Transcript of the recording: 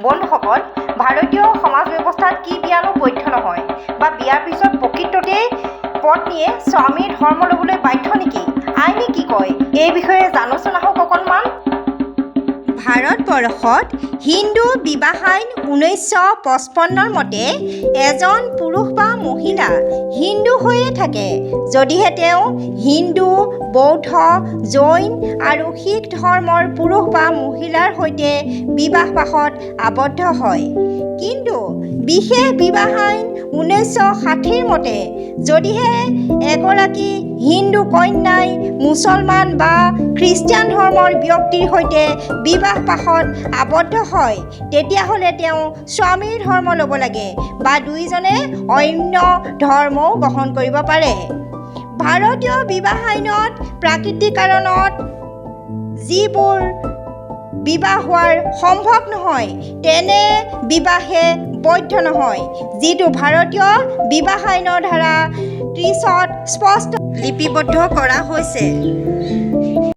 বন্ধুসকল, ভাৰতীয় সমাজ ব্যৱস্থাত কি বিয়ানো বৈধ নহয় বা বিয়াৰ পিছত প্ৰকৃততে পত্নীয়ে স্বামীৰ ধৰ্ম ল'বলৈ বাধ্য নেকি? আইনে কি কয় এই বিষয়ে জানোচোন আহক অকণমান। ভাৰতবৰ্ষত হিন্দু বিবাহ আইন 1955 মতে এজন পুৰুষ বা মহিলা হিন্দু হৈয়ে থাকে যদিহে তেওঁ হিন্দু, বৌদ্ধ, জৈন আৰু শিখ ধৰ্মৰ পুৰুষ বা মহিলাৰ সৈতে বিবাহপাশত আবদ্ধ হয়। কিন্তু বিশেষ বিবাহ আইন 1960 মতে যদিহে এগৰাকী হিন্দু কন্যাই মুছলমান বা খ্ৰীষ্টিয়ান ধৰ্মৰ ব্যক্তিৰ সৈতে বিবাহপাশত আবদ্ধ হয় তেতিয়াহ'লে তেওঁ স্বামীৰ ধৰ্ম ল'ব লাগে বা দুয়োজনে অন্য ধৰ্মও গ্ৰহণ কৰিব পাৰে। ভাৰতীয় বিবাহ আইনত প্ৰাকৃতিক কাৰণত যিবোৰ বিবাহ হোৱাৰ সম্ভৱ নহয় তেনে বিবাহে বৈধ নহয়, যিটো ভাৰতীয় বিবাহ আইনৰ ধাৰা 30ত স্পষ্ট লিপিবদ্ধ কৰা হৈছে।